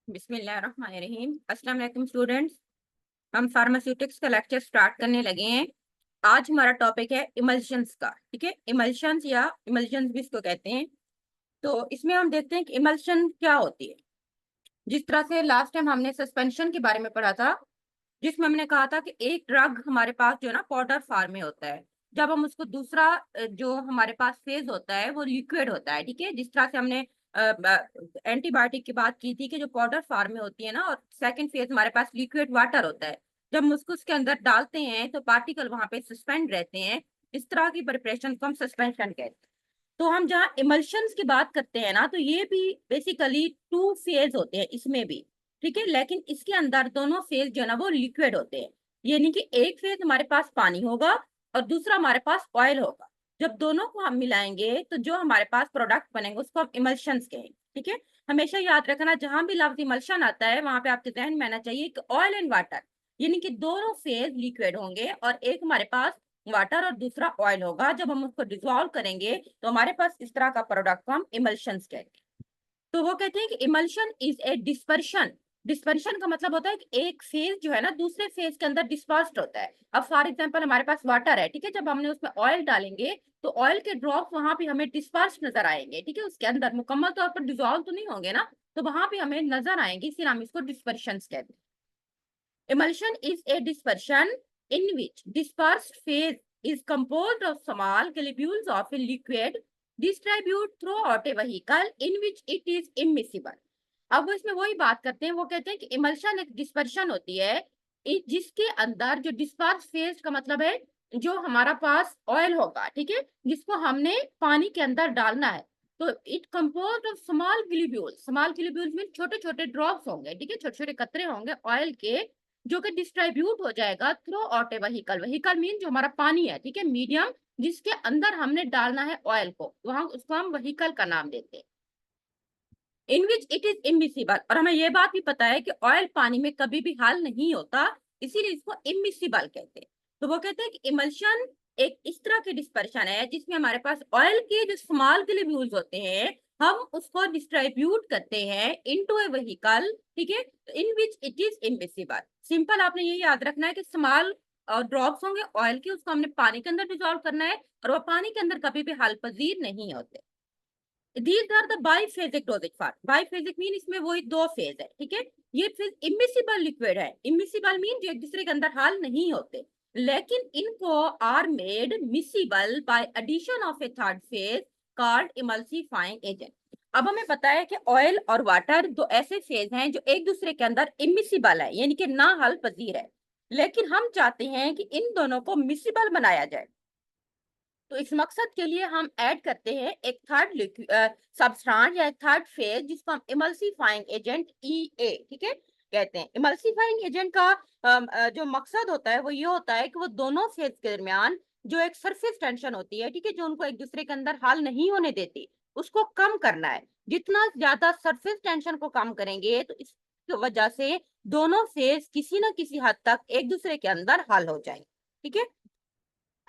बिस्मिल्लाहिर्रहमानिर्रहीम। अस्सलाम वालेकुम स्टूडेंट्स। हम फार्मास्यूटिक्स का लेक्चर स्टार्ट करने लगे हैं। आज हमारा टॉपिक है इमल्शंस का। ठीक है, इमल्शंस या इमल्शंस भी इसको कहते हैं। तो इसमें हम देखते हैं कि इमल्शन क्या होती है। जिस तरह से लास्ट टाइम हमने सस्पेंशन के बारे में पढ़ा था, जिसमें हमने कहा था कि एक ड्रग हमारे पास जो है ना पाउडर फॉर्म में होता है। जब हम उसको दूसरा जो हमारे पास फेज होता है वो लिक्विड होता है। ठीक है, जिस तरह से हमने एंटीबायोटिक की बात की थी कि जो पाउडर फॉर्म में होती है ना, और सेकंड फेज हमारे पास लिक्विड वाटर होता है। जब हम उसको उसके अंदर डालते हैं तो पार्टिकल वहां पे सस्पेंड रहते हैं। इस तरह की प्रिपरेशन को हम सस्पेंशन कहते हैं। तो हम जहाँ इमल्शंस की बात करते हैं ना, तो ये भी बेसिकली टू फेज होते हैं इसमें भी। ठीक है, लेकिन इसके अंदर दोनों फेज जो है ना वो लिक्विड होते हैं। यानी कि एक फेज हमारे पास पानी होगा और दूसरा हमारे पास ऑयल होगा। जब दोनों को हम मिलाएंगे तो जो हमारे पास प्रोडक्ट बनेंगे उसको हम इमल्शंस कहेंगे। ठीक है, हमेशा याद रखना जहां भी लफ्ज इमल्शन आता है वहां पे आपके जहन में आना चाहिए कि ऑयल एंड वाटर, यानी कि दोनों फेज लिक्विड होंगे और एक हमारे पास वाटर और दूसरा ऑयल होगा। जब हम उसको डिसॉल्व करेंगे तो हमारे पास इस तरह का प्रोडक्ट को हम इमल्शंस कहते हैं। तो वो कहते हैं कि emulsion is a dispersion. Dispersion का मतलब होता है कि एक फेज जो है ना दूसरे फेज के अंदर डिस्पर्स्ड होता है। अब फॉर एग्जांपल हमारे पास वाटर है, ठीक है, जब हमने उसमें ऑयल डालेंगे तो ऑयल के ड्रॉप वहां पे हमें डिस्पर्स नजर आएंगे। ठीक है, उसके अंदर मुकम्मल तौर पर डिजोल्व तो नहीं होंगे ना, तो वहां पे हमें नजर आएंगे, इसीलिए हम इसको डिस्पर्शन कहते हैं। Emulsion is a dispersion in which dispersed phase is composed of small globules of a liquid distribute throughout a vehicle in which it is immiscible. अब वो इसमें वही बात करते हैं, वो कहते हैं कि इमल्शन एक डिस्पर्शन होती है जिसके अंदर जो डिस्पर्स फेज का मतलब है जो हमारा पास ऑयल होगा, ठीक है, जिसको हमने पानी के अंदर डालना है। तो it compose of small globules. Small globules में छोटे छोटे ड्रॉप्स होंगे, ठीक है, छोटे छोटे कतरे होंगे ऑयल के, जो कि डिस्ट्रीब्यूट हो जाएगा थ्रू आउट ए व्हीकल। व्हीकल मीन जो हमारा पानी है, ठीक है, मीडियम जिसके अंदर हमने डालना है ऑयल को, वहां उसको हम व्हीकल का नाम देते हैं। इन विच इट इज इमिसिबल, और हमें यह बात भी पता है कि ऑयल पानी में कभी भी हाल नहीं होता, इसीलिए इसको इमिसिबल कहते हैं। तो वो कहते हैं कि इमल्शन एक इस तरह की डिस्पर्शन है जिसमें हमारे पास ऑयल के जो स्मॉल ग्लोब्यूल्स होते हैं हम उसको डिस्ट्रीब्यूट करते हैं इनटू ए व्हीकल। ठीक है, in which it is immiscible. Simple आपने ये याद रखना है कि स्मॉल ड्रॉप्स होंगे ऑयल के, उसको हमने पानी के अंदर डिजोल्व करना है और वो पानी के अंदर कभी भी हाल पजीर नहीं होते। These are the biphasic dosage form. Biphasic mean इसमें वही दो फेज है। ठीक है, ये फेज इमिसिबल लिक्विड है। इमिसिबल मीन जो एक दूसरे के अंदर हाल नहीं होते, लेकिन इनको are made miscible by addition of a third phase called emulsifying agent. अब हमें पता है कि ऑयल और वाटर दो ऐसे फेज हैं जो एक दूसरे के अंदर इमिसिबल है, यानी कि ना हल पजीर है, लेकिन हम चाहते हैं कि इन दोनों को मिसिबल बनाया जाए। तो इस मकसद के लिए हम ऐड करते हैं एक थर्ड सब्सटेंस या एक थर्ड फेज जिसको हम इमल्सिफाइंग एजेंट EA, ठीक है, कहते हैं। इमल्सिफाइंग एजेंट का जो मकसद होता है वो ये होता है कि वो दोनों फेज के दरमियान जो एक सरफेस टेंशन होती है, ठीक है, जो उनको एक दूसरे के अंदर हाल नहीं होने देती, उसको कम करना है। जितना ज्यादा सरफेस टेंशन को कम करेंगे तो इस वजह से दोनों फेज किसी न किसी हद तक एक दूसरे के अंदर हाल हो जाएंगे। ठीक है,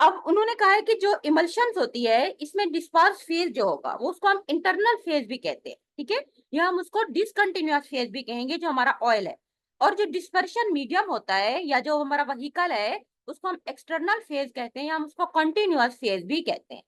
अब उन्होंने कहा है कि जो इमल्शंस होती है इसमें डिस्पर्स फेज जो होगा वो उसको हम इंटरनल फेज भी कहते हैं। ठीक है, या हम उसको डिसकंटिन्यूअस फेज भी कहेंगे जो हमारा ऑयल है। और जो डिस्पर्शन मीडियम होता है या जो हमारा व्हीकल है उसको हम एक्सटर्नल फेज कहते हैं या हम उसको कंटिन्यूअस फेज भी कहते हैं।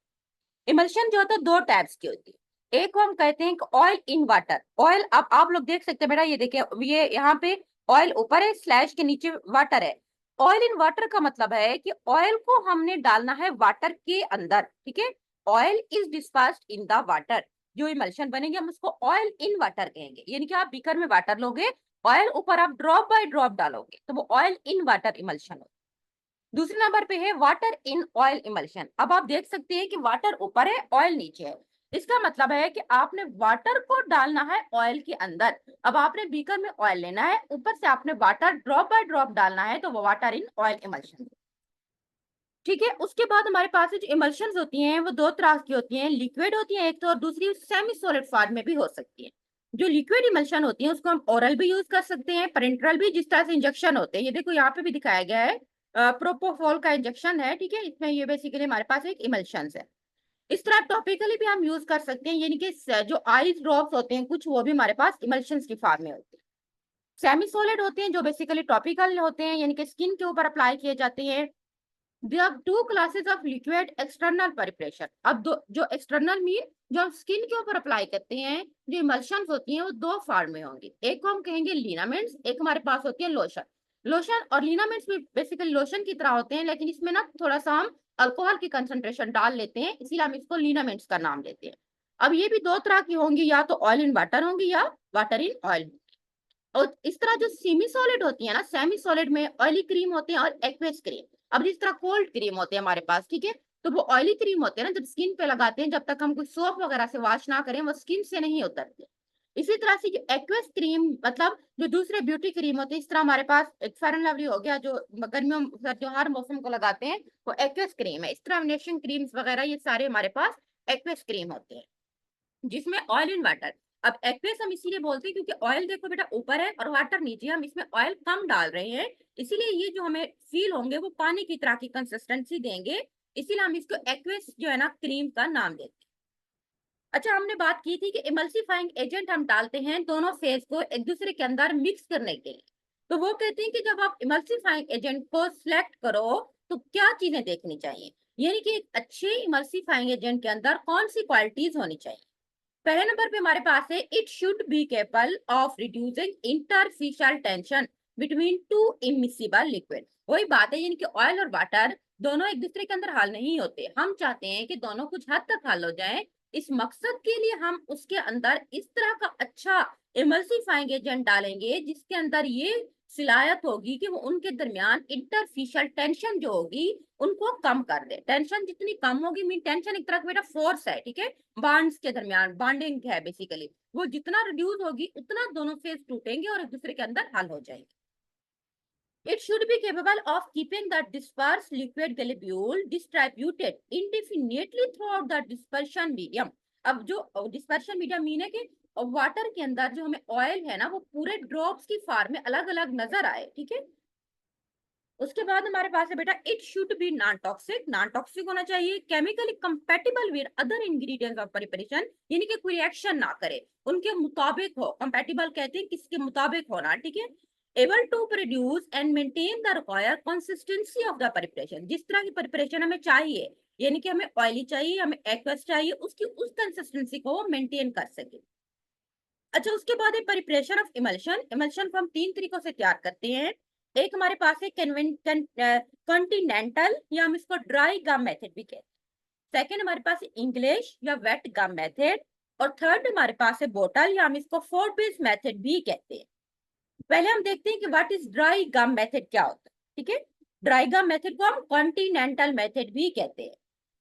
इमल्शन जो होता है दो टाइप्स की होती है। एक को हम कहते हैं ऑयल इन वाटर। ऑयल अब आप लोग देख सकते हैं बेटा, ये देखिए, ये यहाँ पे ऑयल ऊपर है, स्लैश के नीचे वाटर है। ऑयल इन वाटर का मतलब है कि ऑयल को हमने डालना है वाटर के अंदर। ठीक है, oil is dispersed in the water. जो इमल्शन बनेंगे हम उसको ऑयल इन वाटर कहेंगे, यानी कि आप बीकर में वाटर लोगे, ऑयल ऊपर आप ड्रॉप बाय ड्रॉप डालोगे तो वो ऑयल इन वाटर इमल्शन होगा। दूसरे नंबर पे है वाटर इन ऑयल इमल्शन। अब आप देख सकते हैं कि वाटर ऊपर है ऑयल नीचे है। इसका मतलब है कि आपने वाटर को डालना है ऑयल के अंदर। अब आपने बीकर में ऑयल लेना है, ऊपर से आपने वाटर ड्रॉप बाय ड्रॉप डालना है, तो वो वाटर इन ऑयल इमल्शन। ठीक है, उसके बाद हमारे पास जो इमल्शंस होती हैं वो दो तरह की होती हैं, लिक्विड होती हैं एक तो, और दूसरी सेमी सॉलिड फॉर्म में भी हो सकती है। जो लिक्विड इमल्शन होती है उसको हम ओरल भी यूज कर सकते हैं, पेरेंट्रल भी, जिस तरह से इंजेक्शन होते हैं, ये देखो यहाँ पे भी दिखाया गया है, प्रोपोफॉल का इंजेक्शन है। ठीक है, इसमें ये बेसिकली हमारे पास एक इमल्शन है। इस तरह टॉपिकली भी हम यूज कर सकते हैं, यानी कि जो आईज ड्रॉप्स होते हैं कुछ, वो भी हमारे पास इमल्शन की फॉर्म में होते हैं। सेमी सॉलिड होते हैं जो बेसिकली टॉपिकल होते हैं, यानी कि स्किन के ऊपर अप्लाई किए जाते हैं। There are two classes of liquid external preparation. अब दो, जो एक्सटर्नल मीन जो हम स्किन के ऊपर अप्लाई करते हैं, जो इमल्शंस होती हैं वो दो फॉर्म में होंगी। एक को हम कहेंगे लिनामेंट्स, एक हमारे पास होती है लोशन। लोशन और लिनामेंट्स भी बेसिकली लोशन की तरह होते हैं, लेकिन इसमें ना थोड़ा सा हम अल्कोहल की कंसंट्रेशन डाल लेते हैं, इसीलिए हम इसको लिनामेंट्स का नाम देते हैं। अब ये भी दो तरह की होंगी, या तो ऑयल इन वाटर होंगी या वाटर इन ऑयल। और इस तरह जो सेमी सॉलिड होती है ना, सेमी सॉलिड में ऑयली क्रीम होते हैं और एक्वेस क्रीम। अब जिस तरह कोल्ड क्रीम होते हैं हमारे पास, ठीक है, तो वो ऑयली क्रीम होते हैं ना, जब स्किन पे लगाते हैं, जब तक हम कोई सोप वगैरह से वॉश ना करें वो स्किन से नहीं उतरते। इसी तरह से जो एक्वेस क्रीम मतलब जो दूसरे ब्यूटी क्रीम होते हैं, इस तरह हमारे पास एक फेयर एंड लवली हो गया जो गर्मियों जो हर मौसम को लगाते हैं, वो एक्वेस क्रीम है। इस तरह नेशन क्रीम्स वगैरह ये सारे हमारे पास एक्वेस क्रीम होते हैं, जिसमें ऑयल इन वाटर। अब एक्वेस हम इसीलिए बोलते हैं क्योंकि ऑयल देखो बेटा ऊपर है और वाटर नीचे, हम इसमें ऑयल कम डाल रहे हैं, इसीलिए ये जो हमें फील होंगे वो पानी की तरह की कंसिस्टेंसी देंगे, इसीलिए हम इसको एक्वेस जो है ना क्रीम का नाम देते हैं। अच्छा, हमने बात की थी कि इमल्सिफाइंग एजेंट हम डालते हैं दोनों फेज को एक दूसरे के अंदर मिक्स करने के लिए। तो वो कहते हैं कि जब आप इमल्सिफाइंग एजेंट को सिलेक्ट करो तो क्या चीजें देखनी चाहिए, यानी कि एक अच्छे इमल्सिफाइंग एजेंट के अंदर कौन सी क्वालिटीज होनी चाहिए। पहले नंबर पे हमारे पास है it should be capable of reducing interfacial tension between two immiscible liquid. वही बात है, यानी कि ऑयल और वाटर दोनों एक दूसरे के अंदर हल नहीं होते, हम चाहते हैं कि दोनों कुछ हद तक हल हो जाए। इस मकसद के लिए हम उसके अंदर इस तरह का अच्छा इमल्सिफाइंग एजेंट डालेंगे जिसके अंदर ये सिलायत होगी कि वो उनके दरमियान इंटरफिशियल टेंशन जो होगी उनको कम कर दे। टेंशन जितनी कम होगी, मीन टेंशन एक तरह का बेटा फोर्स है, ठीक है, बॉन्ड्स के दरमियान बॉन्डिंग है बेसिकली, वो जितना रिड्यूस होगी उतना दोनों फेज टूटेंगे और एक दूसरे के अंदर हल हो जाएंगे। It should be capable of keeping the dispersed liquid globule distributed indefinitely throughout the dispersion medium. अब जो डिस्पर्शन मीडियम मीन है कि वाटर के अंदर जो हमें ऑयल है ना वो पूरे ड्रॉप्स की फॉर्म में अलग अलग नजर आए, ठीक है। उसके बाद हमारे पास है बेटा it should B non toxic, non toxic होना चाहिए, chemically compatible with other ingredients of preparation, यानी कि कोई रिएक्शन ना करे, उनके मुताबिक हो। कंपैटिबल कहते हैं किसके मुताबिक होना, ठीक है। Able to produce and maintain the required consistency of the preparation, जिस तरह की प्रिपरेशन हमें चाहिए, यानी कि हमें ऑयली चाहिए, हमें एक्वस चाहिए, उसकी उस कंसिस्टेंसी को मेंटेन कर सके। अच्छा, उसके बाद है प्रिपरेशन ऑफ इमल्शन। इमल्शन को हम तीन तरीकों से तैयार करते हैं। एक हमारे पास है कॉन्टिनेंटल या हम इसको ड्राई गम मेथड भी कहते हैं। सेकंड हमारे पास है इंग्लिश या वेट गम मेथड, और थर्ड हमारे पास है बोटल या हम इसको फोर पीस मेथड भी कहते हैं। पहले हम देखते हैं कि what is dry gum method क्या होता है, ठीक है। ड्राई गम मेथड को हम कॉन्टिनेंटल मेथड भी कहते हैं।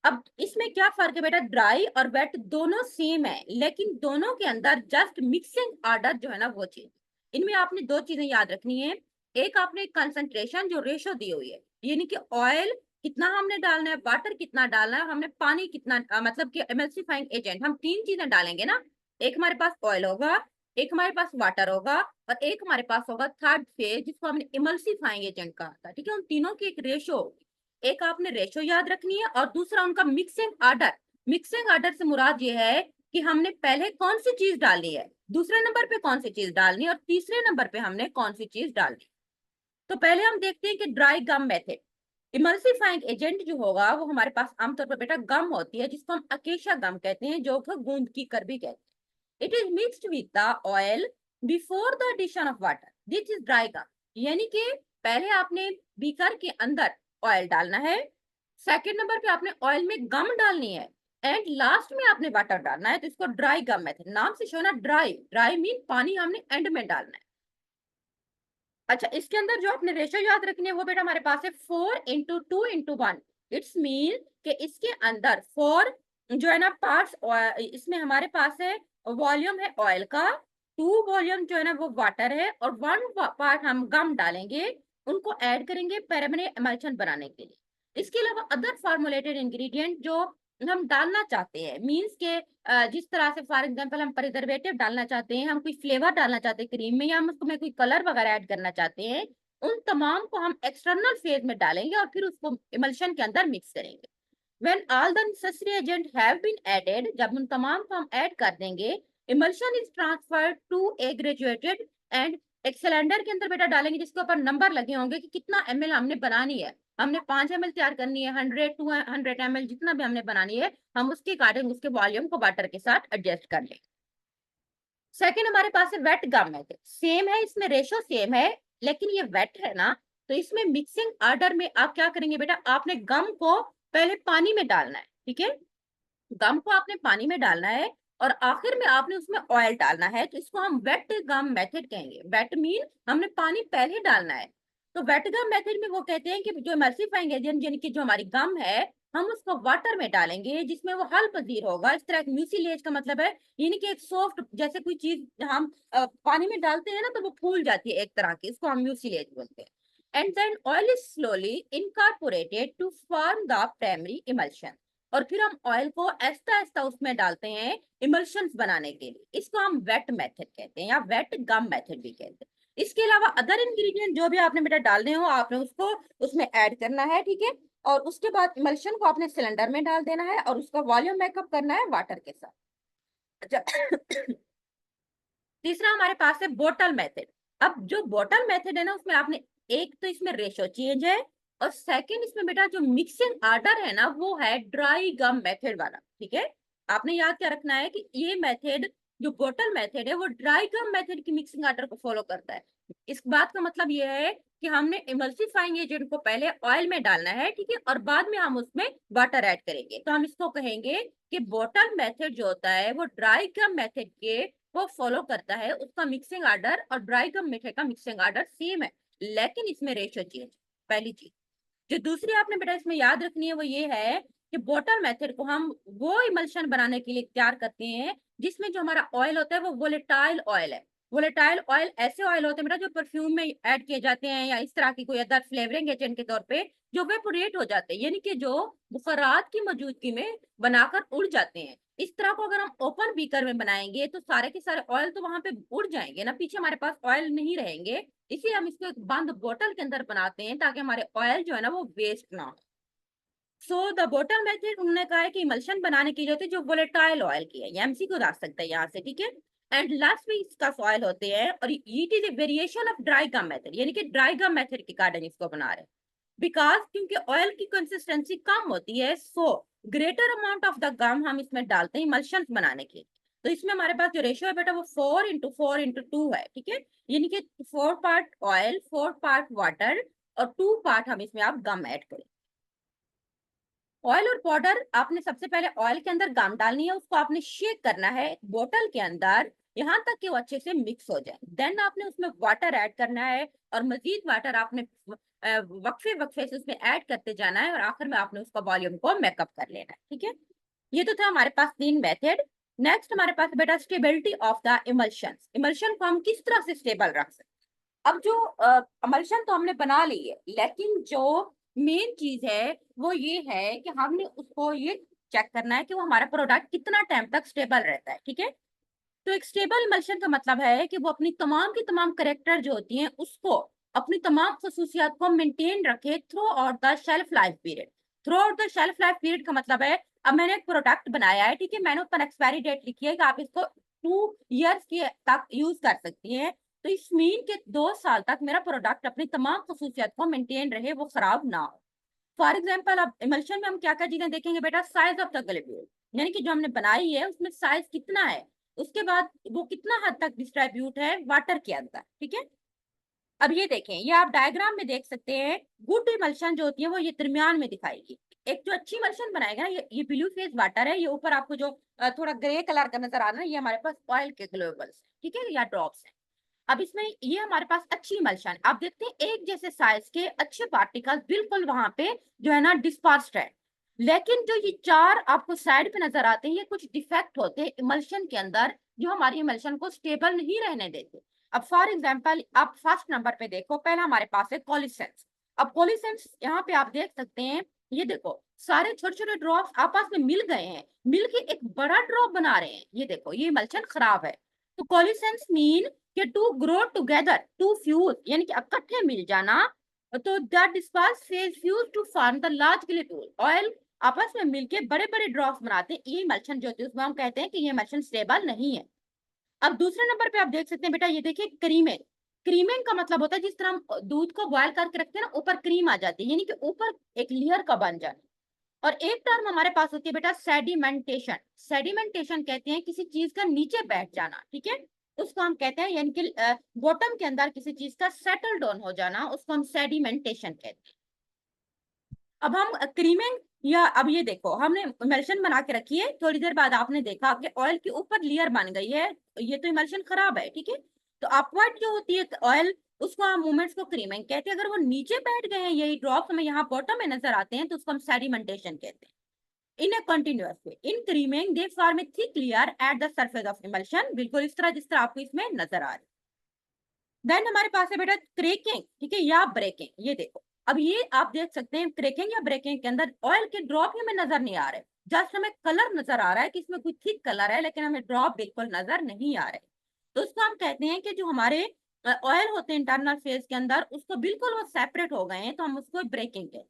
अब इसमें क्या फर्क है बेटा, ड्राई और वेट दोनों सेम है, लेकिन दोनों के अंदर जस्ट मिक्सिंग ऑर्डर जो है ना वो चीज। इनमें आपने दो चीजें याद रखनी है। एक आपने कंसंट्रेशन जो रेशो दी हुई है, यानी कि ऑयल कितना हमने डालना है, वाटर कितना डालना है, हमने पानी कितना मतलब कि एमल्सिफाइंग एजेंट हम तीन चीजें डालेंगे ना। एक हमारे पास ऑयल होगा, एक हमारे पास वाटर होगा, और एक हमारे पास होगा थर्ड फेज जिसको हमने इमल्सिफाइंग एजेंट कहा था, ठीक है। उन तीनों की एक रेशो होगी, एक आपने रेशो याद रखनी है, और दूसरा उनका मिक्सिंग ऑर्डर। मिक्सिंग ऑर्डर से मुराद ये है कि हमने पहले कौन सी चीज डालनी है, दूसरे नंबर पे कौन सी चीज डालनी है, और तीसरे नंबर पे हमने कौन सी चीज डालनी। तो पहले हम देखते हैं कि dry gum method. Emulsifying agent जो होगा वो हमारे पास आमतौर पर बेटा गम होती है जिसको हम अकेशा गम कहते हैं, जो कि गूंद की कर भी कहते हैं। It is mixed with the oil before the addition of water, this is dry gum, यानी कि पहले आपने बीकर के अंदर ऑयल डालना है, सेकंड नंबर पे आपने ऑयल में गम डालनी है, एंड लास्ट में आपने वाटर डालना है। तो इसको ड्राई गम मेथड नाम से शो ना, ड्राई ड्राई मीन पानी हमने एंड में डालना है। अच्छा, इसके अंदर जो आपने रेशो याद रखनी है वो बेटा हमारे पास है 4:2:1। इट्स मीन कि इसके अंदर 4 जो है ना पार्ट्स, इसमें हमारे पास है वॉल्यूम है ऑयल का, 2 वॉल्यूम जो है ना वो वाटर है, और 1 पार्ट हम गम डालेंगे, उनको ऐड करेंगे परमानेंट एमल्शन बनाने के लिए। इसके अलावा अदर फार्मुलेटेड इंग्रेडिएंट जो हम डालना चाहते हैं, मीन्स के जिस तरह से फॉर एग्जांपल हम प्रिजर्वेटिव डालना चाहते हैं, हम कोई फ्लेवर डालना चाहते हैं क्रीम में, या हम उसमें कोई कलर वगैरह ऐड करना चाहते हैं, उन तमाम को हम एक्सटर्नल फेज में डालेंगे और फिर उसको इमल्शन के अंदर मिक्स करेंगे। When all the necessary agent have been added, जब उन तमाम को हम ऐड कर देंगे, emulsion is transferred to a graduated and एक सिलेंडर के अंदर बेटा डालेंगे जिसके ऊपर नंबर लगे होंगे कि कितना ml हमने बनानी है। हमने 5 ml तैयार करनी है, 100 ml जितना भी हमने बनानी है, हम उसके अकॉर्डिंग उसके वॉल्यूम को वाटर के साथ एडजस्ट कर लेंगे। सेकेंड हमारे पास है वेट गम मेथड। सेम है, इसमें रेशो सेम है, लेकिन ये वेट है ना, तो इसमें मिक्सिंग ऑर्डर में आप क्या करेंगे बेटा, आपने गम को पहले पानी में डालना है, ठीक है, गम को आपने पानी में डालना है और आखिर में आपने उसमें ऑयल डालना है, तो इसको हम वेट गम मेथड कहेंगे। वेट मीन हमने पानी पहले डालना है। तो वेट गम मेथड में वो कहते हैं कि जो इमल्सिफाइंग एजेंट यानी कि जो हमारी गम है, हम उसको वाटर में डालेंगे जिसमें वो हल पजीर होगा। इस तरह एक म्यूसिलेज का मतलब है यानी कि एक सॉफ्ट, जैसे कोई चीज हम पानी में डालते हैं ना तो वो फूल जाती है एक तरह की, इसको हम म्यूसिलेज बोलते हैं। And then oil is slowly incorporated to form the primary emulsion. और फिर हम ऑयल को ऐसा ऐसा उसमें डालते हैं इमल्शंस बनाने के लिए। इसको हम वेट मेथड कहते हैं या वेट गम मेथड भी कहते हैं। इसके अलावा अदर इंग्रेडिएंट जो भी आपने बेटा डालने हो, आपने उसको उसमें ऐड करना है, ठीक है, और उसके बाद इमल्शन को आपने सिलेंडर में डाल देना है और उसका वॉल्यूम मेकअप करना है वाटर के साथ। अच्छा तीसरा हमारे पास है बोटल मेथड। अब जो बोटल मेथड है ना, उसमें आपने एक तो इसमें रेशो चेंज है और सेकंड इसमें बेटा जो मिक्सिंग ऑर्डर है ना वो है ड्राई गम मेथड वाला, ठीक है। आपने याद क्या रखना है कि ये मेथड जो बोटल मेथड है वो ड्राई गम मेथड की मिक्सिंग ऑर्डर को फॉलो करता है। इस बात का मतलब ये है कि हमने इमल्सिफाइंग एजेंट को पहले ऑयल में डालना है, ठीक है, और बाद में हम उसमें वाटर ऐड करेंगे। तो हम इसको कहेंगे कि बोटल मेथड जो होता है वो ड्राई गम मेथड के वो फॉलो करता है। उसका मिक्सिंग ऑर्डर और ड्राई गम मीठे का मिक्सिंग ऑर्डर सेम है, लेकिन इसमें रेशो चेंज। पहली चीज जो दूसरी आपने बेटा इसमें याद रखनी है वो ये है कि बोटल मेथड को हम वो इमल्शन बनाने के लिए तैयार करते हैं जिसमें जो हमारा ऑयल होता है वो वोलेटाइल ऑयल है। वोलेटाइल ऑयल ऐसे ऑयल होते हैं बेटा जो परफ्यूम में ऐड किए जाते हैं या इस तरह की कोई अदर फ्लेवरिंग एजेंट के तौर पे जो वेपोरेट हो जाते हैं, यानी कि जो बुखारात की मौजूदगी में बनाकर उड़ जाते हैं। इस तरह को अगर हम ओपन बीकर में बनाएंगे तो सारे के सारे ऑयल तो वहां पे उड़ जाएंगे ना, पीछे हमारे पास ऑयल नहीं रहेंगे। इसलिए हम इसको एक बंद बोतल के अंदर बनाते हैं ताकि हमारे ऑयल जो है ना वो वेस्ट ना हो। सो द बोटल मेथड उन्होंने कहा है कि इमल्शन बनाने के लिए होती है जो वोलेटाइल ऑयल की है, ये एमसीक्यू आ सकता है यहाँ से, ठीक है। एंड लास्ट में इसका ऑयल होते हैं और it is a variation of dry gum method, यानी कि ड्राई गम मेथड के कारण इसको बना रहे हैं। बिकॉज क्योंकि ऑयल की कंसिस्टेंसी कम होती है, so greater amount of the gum हम इसमें डालते हैं इमल्शन बनाने के लिए। तो इसमें हमारे पास जो रेशियो है बेटा वो 4:4:2 है, ठीक है, यानी कि 4 पार्ट ऑयल 4 पार्ट वाटर और 2 पार्ट हम इसमें आप गम ऐड करें। ऑयल और पाउडर आपने सबसे पहले ऑयल के अंदर गम डालनी है, उसको आपने शेक करना है बोतल के अंदर यहाँ तक कि वो अच्छे से मिक्स हो जाए। देन आपने उसमें वाटर ऐड करना है और मजीद वाटर आपने वक्फे वक्फे से उसमें ऐड करते जाना है और आखिर में आपने उसका वॉल्यूम को मेकअप कर लेना है, ठीक है। ये तो था हमारे पास 3 मेथड। नेक्स्ट हमारे पास बेटा stability of the emulsion. Emulsion को हम किस तरह से स्टेबल रख सकते हैं। अब जो इमल्शन तो हमने बना ली है, लेकिन जो मेन चीज है वो ये है कि हमने उसको ये चेक करना है कि वो हमारा प्रोडक्ट कितना टाइम तक स्टेबल रहता है, ठीक है। तो एक स्टेबल इमल्शन का मतलब है कि वो अपनी तमाम की तमाम करेक्टर जो होती हैं उसको, अपनी तमाम खसूसियात को मेंटेन रखे through out the shelf life period. Through out the shelf life period का मतलब है अब मैंने एक प्रोडक्ट बनाया है, ठीक है, मैंने ऊपर एक्सपायरी डेट लिखी है कि आप इसको 2 ईयर्स के तक यूज कर सकती हैं। तो इस मीन के 2 साल तक मेरा प्रोडक्ट अपनी तमाम खसूसियात को मेंटेन रहे, वो खराब ना हो। फॉर एग्जाम्पल अब इमल्शन में हम क्या क्या चीजें देखेंगे बेटा, साइज ऑफ द ग्लोब्यूल, यानी कि जो हमने बनाई है उसमें साइज कितना है, उसके बाद वो कितना हद तक डिस्ट्रीब्यूट है वाटर के अंदर, ठीक है। अब ये देखें, ये आप डायग्राम में देख सकते हैं, गुड इमल्शन जो होती है वो ये दरमियान में दिखाएगी। एक जो अच्छी इमल्शन बनाएगा ना, ये ब्लू फेज वाटर है, ये ऊपर आपको जो थोड़ा ग्रे कलर का नजर आ रहा है ये हमारे पास ऑयल के ग्लोबल्स, ठीक है, या ड्रॉप्स है। अब इसमें ये हमारे पास अच्छी इमल्शन, आप देखते हैं एक जैसे साइज के अच्छे पार्टिकल्स बिल्कुल वहां पे जो है ना डिस्पर्स्ड है। लेकिन जो ये 4 आपको साइड पे नजर आते हैं ये कुछ डिफेक्ट होते हैं इमल्शन के अंदर जो हमारी इमल्शन को स्टेबल नहीं रहने देते। अब फॉर एग्जांपल आप फर्स्ट नंबर पे देखो, पहला हमारे पास है कोलिसेंस। अब कोलिसेंस यहाँ पे आप देख सकते हैं, ये देखो सारे छोटे छोटे ड्रॉप्स आपस में मिल गए हैं, मिल के एक बड़ा ड्रॉप बना रहे हैं। ये देखो ये इमल्शन खराब है। तो कोलिसेंस मीन कि to grow together to fuse, यानी कि इकट्ठे मिल जाना। तो that disperse phase fuse to form the large globule oil, आपस में मिलके बड़े बड़े ड्रॉप्स बनाते हैं। ये इमल्शन जो होती है उसमें हम कहते हैं कि ये इमल्शन स्टेबल नहीं है। अब दूसरे नंबर पे आप देख सकते हैं बेटा, ये देखिए क्रीमेज। क्रीमिंग का मतलब होता है जिस तरह हम दूध को बॉयल करके रखते हैं ना, ऊपर क्रीम आ जाती है, यानी कि ऊपर एक लेयर का बन जाना। और एक टर्म हमारे पास होती है बेटा सेडिमेंटेशन। सेडिमेंटेशन कहते हैं किसी चीज का नीचे बैठ जाना, ठीक है, उसको हम कहते हैं, यानी कि बॉटम के अंदर किसी चीज का सेटल डाउन हो जाना, उसको हम सेडिमेंटेशन कहते हैं। अब हम क्रीमिंग, या अब ये देखो हमने इमल्शन बना के रखी है, थोड़ी देर बाद आपने देखा कि ऑयल के ऊपर लेयर बन गई है, ये तो इमल्शन खराब है, ठीक है। तो अपवर्ड जो होती है ऑयल, उसको हम मूवमेंट्स को क्रीमिंग कहते हैं। अगर वो नीचे बैठ गए हैं, यही ड्रॉप्स हमें यहाँ बॉटम में नजर आते हैं, तो उसको हम सेडिमेंटेशन कहते हैं। In a continuous way in creaming they form a thick layer at the surface of emulsion, बिल्कुल इस तरह जिस तरह आपको इसमें नजर आ रही है। देन हमारे पास है बेटा क्रेकिंग, ठीक है, या ब्रेकिंग। ये देखो, अब ये आप देख सकते हैं क्रेकिंग या ब्रेकिंग के अंदर ऑयल के ड्रॉप हमें नजर नहीं आ रहे, जस्ट हमें कलर नजर आ रहा है कि इसमें कोई थिक कलर है, लेकिन हमें ड्रॉप बिल्कुल नजर नहीं आ रहे। तो उसको हम कहते हैं कि जो हमारे ऑयल होते हैं इंटरनल फेज के अंदर, उसको बिल्कुल वो सेपरेट हो गए हैं, तो हम उसको ब्रेकिंग कहते हैं।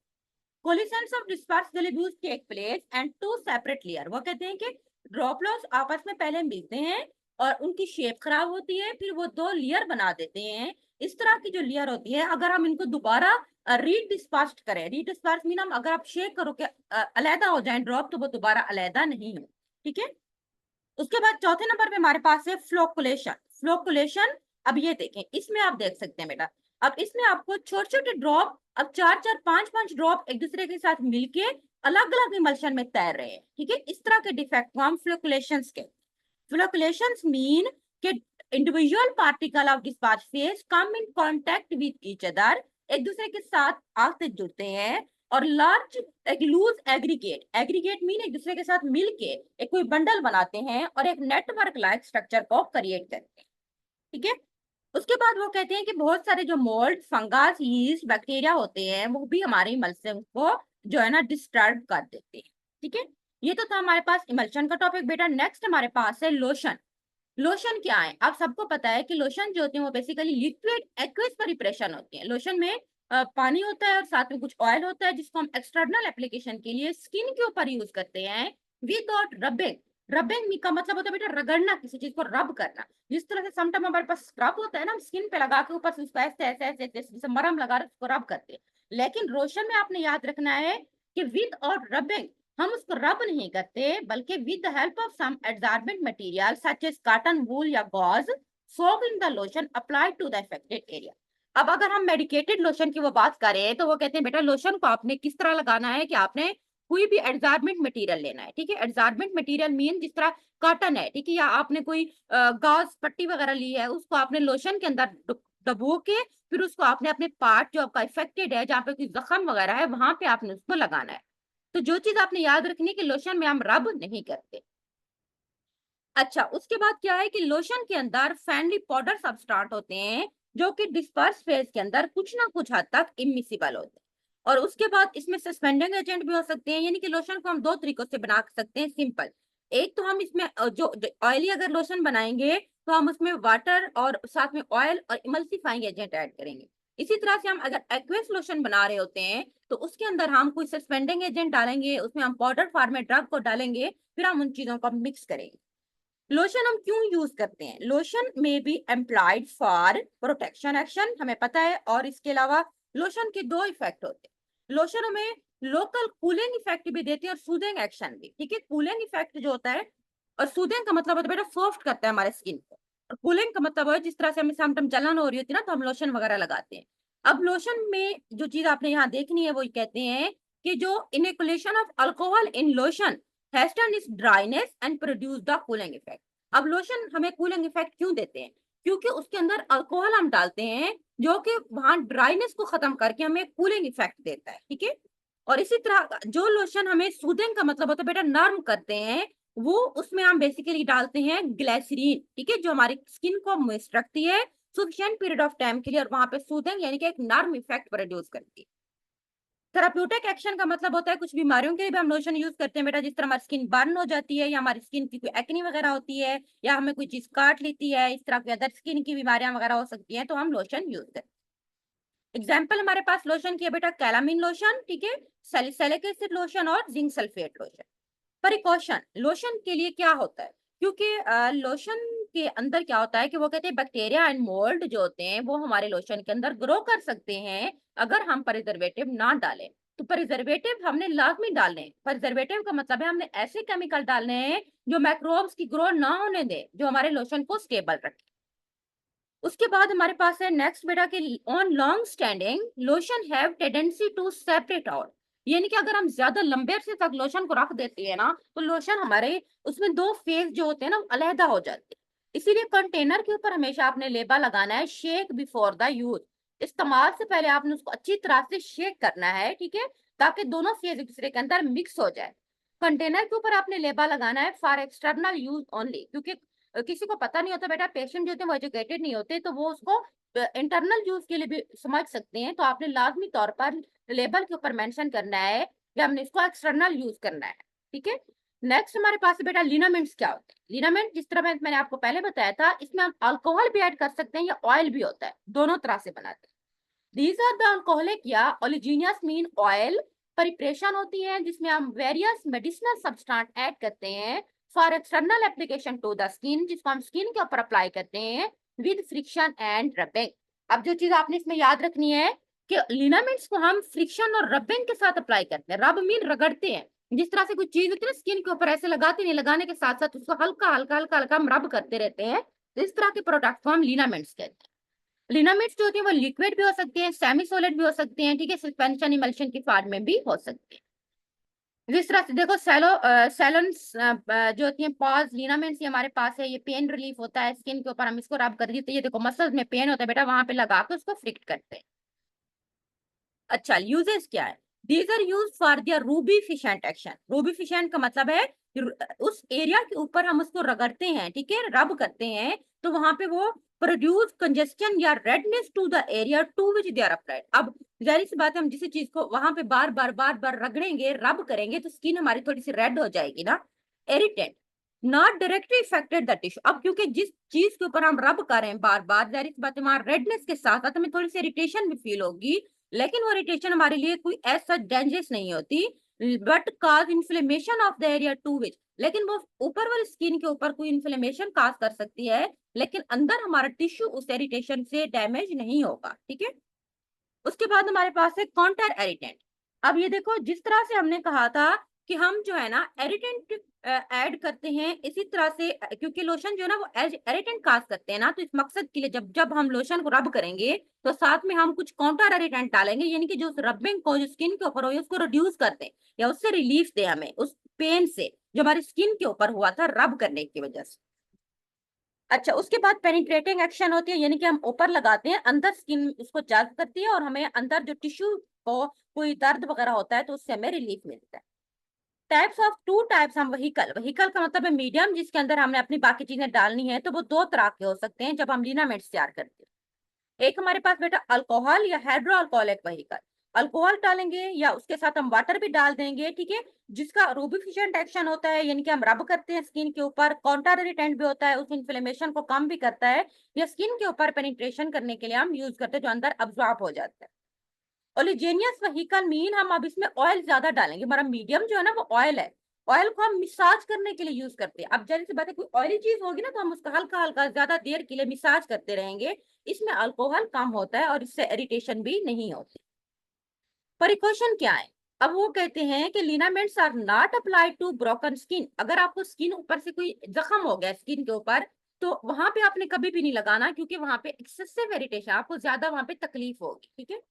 Collisions of dispersed globules take place and to separate layer, वो कहते हैं कि ड्रॉपलेट्स आपस में पहले मिलते हैं और उनकी शेप खराब होती है, फिर वो दो लेयर बना देते हैं। इस तरह की जो लेयर होती है, अगर हम इनको दोबारा रीडिस्पर्स्ड करें, रीडिस्पर्स मीन हम अगर आप शेक करो कि अलहदा हो जाए ड्रॉप, तो वो दोबारा अलहदा नहीं हो, ठीक है। उसके बाद चौथे नंबर पे हमारे पास है फ्लोकुलेशन। फ्लोकुलेशन, अब ये देखें, इसमें आप देख सकते हैं बेटा, अब इसमें आपको छोटे छोटे ड्रॉप, अब चार चार पांच पांच ड्रॉप एक दूसरे के साथ मिलके अलग अलग इमल्शन में तैर रहे हैं, ठीक है। इस तरह के डिफेक्ट को हम फ्लोकुलेशंस के, फ्लोकुलेशंस मीन कि individual particle of disperse phase come in contact with each other, एक दूसरे के साथ आते जुड़ते हैं, और लार्ज एक लूज एग्रीगेट, एग्रीगेट मीन एक दूसरे के साथ मिलके एक कोई बंडल बनाते हैं और एक नेटवर्क लाइक स्ट्रक्चर को क्रिएट करते हैं, ठीक है। उसके बाद वो कहते हैं कि बहुत सारे जो मोल्ड, फंगस, यीस्ट, बैक्टीरिया होते हैं, वो भी हमारे इमल्शन को जो है ना डिस्टर्ब कर देते हैं, ठीक है। ये तो था हमारे पास इमल्शन का टॉपिक बेटा। नेक्स्ट हमारे पास है लोशन। लोशन क्या है, आप सबको पता है कि लोशन जो होते हैं वो बेसिकली लिक्विड एक्वस प्रिपरेशन होती है। लोशन में पानी होता है और साथ में कुछ ऑयल होता है, जिसको हम एक्सटर्नल एप्लीकेशन के लिए स्किन के ऊपर यूज करते हैं विदाउट रबिंग। रबिंग का मतलब होता है बेटा रगड़ना, किसी चीज को रब करना। जिस तरह से समटाइम हमारे पास स्क्रब होता है ना, हम स्किन पे लगा के ऊपर से उसको ऐसे ऐसे ऐसे ऐसे जैसे मरहम लगा रहे उसको रब करते हैं, लेकिन लोशन में आपने याद रखना है कि विद और रबिंग हम उसको रब नहीं करते, बल्कि with the help of some absorbent material such as cotton, wool या gauze, soak in the lotion applied to the affected area. अब अगर हम मेडिकेटेड लोशन की वो बात करें, तो वो कहते हैं बेटा लोशन को आपने किस तरह लगाना है कि आपने कोई भी एब्जॉर्बेंट मटेरियल लेना है, ठीक है। एब्जॉर्बेंट मटेरियल मीन जिस तरह कॉटन है, ठीक है, या आपने कोई गॉज पट्टी वगैरह ली है, उसको आपने लोशन के अंदर डबो के फिर उसको आपने अपने पार्ट जो आपका इफेक्टेड है, जहाँ पे कोई जख्म वगैरह है, वहां पे आपने उसको लगाना है। तो जो चीज आपने याद रखनी है कि लोशन में हम रब नहीं करते। अच्छा, उसके बाद क्या है कि लोशन के अंदर फैनली पाउडर सब्सटेंस होते हैं, जो कि डिस्पर्स फेज के अंदर कुछ ना कुछ हद तक इमिसिबल होते हैं। और उसके बाद इसमें सस्पेंडिंग एजेंट भी हो सकते हैं, यानी कि लोशन को हम दो तरीकों से बना सकते हैं सिंपल। एक तो हम इसमें जो ऑयली अगर लोशन बनाएंगे, तो हम उसमें वाटर और साथ में ऑयल और इमल्सिफाइंग एजेंट ऐड करेंगे। इसी तरह से हम अगर एक्वेस लोशन बना रहे होते हैं, तो उसके अंदर हम कोई सस्पेंडिंग एजेंट डालेंगे, उसमें हम पाउडर फॉर्म में ड्रग को डालेंगे, फिर हम उन चीजों को मिक्स करेंगे। लोशन हम क्यों यूज करते हैं, लोशन में be employed for protection action, हमें पता है। और इसके अलावा लोशन के दो इफेक्ट होते हैं, लोशन हमें लोकल कूलिंग इफेक्ट भी देते हैं और सूदिंग एक्शन भी, ठीक है। कूलिंग इफेक्ट जो होता है, और सूदिंग का मतलब होता है बेटा सॉफ्ट करता है हमारे स्किन को, और कूलिंग का मतलब है जिस तरह से हमें समटाइम जलन हो रही होती है ना, तो हम लोशन वगैरह लगाते हैं। अब लोशन में जो चीज आपने यहाँ देखनी है, वो कहते हैं कि जो inoculation of alcohol in lotion has done is dryness and produce the cooling effect। अब लोशन हमें कूलिंग इफेक्ट क्यों देते हैं, क्योंकि उसके अंदर अल्कोहल हम डालते हैं, जो कि वहां ड्राइनेस को खत्म करके हमें कूलिंग इफेक्ट देता है, ठीक है। और इसी तरह जो लोशन हमें सूदिंग का मतलब होता है बेटा नर्म करते हैं, वो उसमें हम बेसिकली डालते हैं ग्लिसरीन, ठीक है, जो हमारी स्किन को मॉइस्ट रखती है सफिशिएंट पीरियड ऑफ टाइम के लिए, और वहां पे सूदिंग यानी कि एक नर्म इफेक्ट प्रोड्यूस करती है। थेराप्यूटिक एक्शन का मतलब होता है कुछ बीमारियों के लिए भी हम लोशन यूज करते हैं बेटा, जिस तरह हमारी स्किन बर्न हो जाती है, या हमारी स्किन की कोई एक्नी वगैरह होती है, या हमें कोई चीज काट लेती है, इस तरह की अदर स्किन की बीमारियां वगैरह हो सकती हैं, तो हम लोशन यूज करते हैं। एग्जाम्पल हमारे पास लोशन की है बेटा कैलामिन लोशन, ठीक है, सैलिसिलिक एसिड लोशन और zinc sulphate lotion. Precaution lotion के लिए क्या होता है, क्योंकि लोशन के अंदर क्या होता है कि वो कहते हैं बैक्टीरिया एंड मोल्ड जो होते हैं वो हमारे लोशन के अंदर ग्रो कर सकते हैं अगर हम प्रिजर्वेटिव ना डालें। तो प्रिजर्वेटिव हमने लाजमी डालने हैं। प्रिजर्वेटिव का मतलब है हमने ऐसे केमिकल डालने हैं जो माइक्रोब्स की ग्रो ना होने दे, जो हमारे लोशन को स्टेबल रखे। उसके बाद हमारे पास है नेक्स्ट बेटा कि on long standing lotion have tendency to separate out. यानी कि अगर हम ज्यादा लंबे अरसे तक लोशन को रख देते हैं ना तो लोशन हमारे उसमें दो फेज जो होते हैं ना अलहदा हो जाते हैं। इसीलिए कंटेनर के ऊपर हमेशा आपने लेबल लगाना है शेक बिफोर द यूज। इस्तेमाल से पहले आपने उसको अच्छी तरह से शेक करना है, ठीक है, ताकि दोनों फेज एक दूसरे के अंदर मिक्स हो जाए। कंटेनर के ऊपर आपने लेबल लगाना है फॉर एक्सटर्नल यूज ओनली, क्योंकि किसी को पता नहीं होता बेटा, पेशेंट जो होते हैं वो एजुकेटेड नहीं होते, तो वो उसको इंटरनल यूज के लिए भी समझ सकते हैं। तो आपने लाजमी तौर पर लेबल के ऊपर मेंशन करना है कि हमने इसको एक्सटर्नल यूज करना है, ठीक है। नेक्स्ट हमारे पास है बेटा लिनामेंट्स। क्या होते हैं लिनामेंट? जिस तरह मैंने आपको पहले बताया था, इसमें हम अल्कोहल भी ऐड कर सकते हैं या ऑयल भी होता है, दोनों तरह से बनाते हैं। दीज आर द अल्कोहलिक या ओलिजिनियस मीन ऑयल प्रिपरेशन होती है जिसमें हम वेरियस मेडिसिनल सब्सटेंस ऐड करते हैं for external application to the skin, जिसको हम स्किन के ऊपर अप्लाई करते हैं विद फ्रिक्शन एंड रबिंग। अब जो चीज आपने इसमें याद रखनी है कि लिनामेंट्स को हम फ्रिक्शन और रबिंग के साथ अप्लाई करते हैं। रब मीन रगड़ते हैं। जिस तरह से कोई चीज होती है ना स्किन के ऊपर ऐसे लगाते नहीं, लगाने के साथ साथ उसको हल्का हल्का हल्का हल्का हम रब करते रहते हैं। तो इस तरह के प्रोडक्ट को हम लिनामेंट्स कहते हैं। लिनामेंट्स जो होते हैं वो लिक्विड भी हो सकते हैं, सेमी सॉलिड भी हो सकते हैं, ठीक है, सस्पेंशन इमल्शन की फॉर्म में भी हो सकते हैं। जिस तरह से देखो सैलोन्स जो होती है पॉज लिनामेंट्स, ये हमारे पास है, ये पेन रिलीफ होता है स्किन के ऊपर, हम इसको रब कर देते हैं। ये देखो मसल्स में पेन होता है बेटा, वहां पे लगा के उसको फ्लिक्ट करते हैं। अच्छा, यूजेस क्या है? These are use for their rubefacient action. Rubefacient का मतलब है उस एरिया के ऊपर हम उसको रगड़ते हैं, ठीक है, रब करते हैं, तो वहां पे वो प्रोड्यूस कंजेस्शन या redness to the area to which they are applied. अब जाहिर सी बात है, हम जिस चीज को वहां पे बार बार रगड़ेंगे, रब करेंगे, तो स्किन हमारी थोड़ी सी रेड हो जाएगी ना। Irritant not directly affected the tissue. अब क्योंकि जिस चीज के ऊपर हम रब कर रहे हैं बार बार, जाहिर सी बात है वहां रेडनेस के साथ साथ हमें थोड़ी सी इरिटेशन भी फील होगी, लेकिन वो इरिटेशन हमारे लिए कोई ऐसा डेंजरस नहीं होती, but cause inflammation of the area to which. लेकिन वो ऊपर वाली स्किन के ऊपर कोई इन्फ्लेमेशन काज कर सकती है, लेकिन अंदर हमारा टिश्यू उस इरिटेशन से डैमेज नहीं होगा, ठीक है। उसके बाद हमारे पास है काउंटर एरिटेंट। अब ये देखो, जिस तरह से हमने कहा था कि हम जो है ना एरिटेंट ऐड करते हैं, इसी तरह से क्योंकि लोशन जो है ना वो एरिटेंट काज करते हैं ना, तो इस मकसद के लिए जब जब हम लोशन को रब करेंगे तो साथ में हम कुछ काउंटर एरिटेंट डालेंगे, यानी कि जो रबिंग को जो स्किन के ऊपर हो उसको रिड्यूस करते हैं या उससे रिलीफ दे हमें उस पेन से जो हमारी स्किन के ऊपर हुआ था रब करने की वजह से। अच्छा, उसके बाद पेनिट्रेटिंग एक्शन होती है, यानी कि हम ऊपर लगाते हैं, अंदर स्किन उसको जज्ब करती है और हमें अंदर जो टिश्यू को कोई दर्द वगैरह होता है तो उससे हमें रिलीफ मिलता है। टाइप्स ऑफ टू टाइप्स हम व्हीकल, व्हीकल का मतलब है मीडियम जिसके अंदर हमने अपनी बाकी चीजें डालनी है, तो वो दो तरह के हो सकते हैं जब हम लिनामेंट्स तैयार करते हैं। एक हमारे पास बेटा अल्कोहल या हाइड्रो अल्कोहलिक व्हीकल। अल्कोहल डालेंगे या उसके साथ हम वाटर भी डाल देंगे, ठीक है, जिसका रूबिफिशिएंट एक्शन होता है, यानी कि हम रब करते हैं स्किन के ऊपर, काउंटर इरिटेंट भी होता है, उस इन्फ्लेमेशन को कम भी करता है, या स्किन के ऊपर पेनिट्रेशन करने के लिए हम यूज करते हैं जो अंदर अब्जॉर्ब हो जाता है। ओलिजेनियस व्हीकल मीन हम अब इसमें ऑयल ज्यादा डालेंगे, हमारा मीडियम जो है ना वो ऑयल है, ऑयल को हम मिसाज करने के लिए यूज करते हैं। अब जैसे सी बात है, कोई ऑयली चीज होगी ना तो हम उसका हल्का हल्का ज्यादा देर के लिए मिसाज करते रहेंगे, इसमें अल्कोहल कम होता है और इससे इरिटेशन भी नहीं होती। प्रिकॉशन क्या है? अब वो कहते हैं कि liniments are not applied to broken skin. अगर आपको स्किन ऊपर से कोई जख्म हो गया स्किन के ऊपर, तो वहां पे आपने कभी भी नहीं लगाना, क्योंकि वहां पे एक्सेसिव इरिटेशन, आपको ज्यादा वहां पे तकलीफ होगी, ठीक है।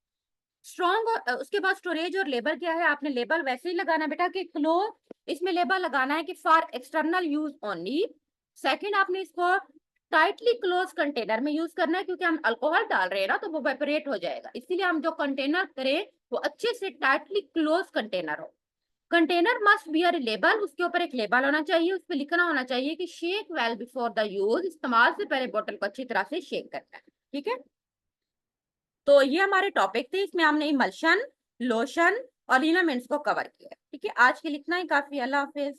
स्ट्रॉन्ग उसके बाद स्टोरेज और लेबल क्या है? आपने लेबल वैसे ही लगाना बेटा कि क्लोज, इसमें लेबल लगाना है कि for external use only. Second, आपने इसको टाइटली क्लोज कंटेनर में यूज करना है, क्योंकि हम अल्कोहल डाल रहे हैं ना तो वो वेपरेट हो जाएगा, इसीलिए हम जो कंटेनर करें वो अच्छे से टाइटली क्लोज कंटेनर हो। कंटेनर मस्ट बियर लेबल, उसके ऊपर एक लेबल होना चाहिए, उस पर लिखना होना चाहिए कि shake well before the use, इस्तेमाल से पहले बोतल को अच्छी तरह से शेक करना है, ठीक है। तो ये हमारे टॉपिक थे, इसमें हमने इमल्शन, लोशन और लिनामेंट्स को कवर किया, ठीक है। आज के लिए इतना ही काफी। अल्लाह हाफिज।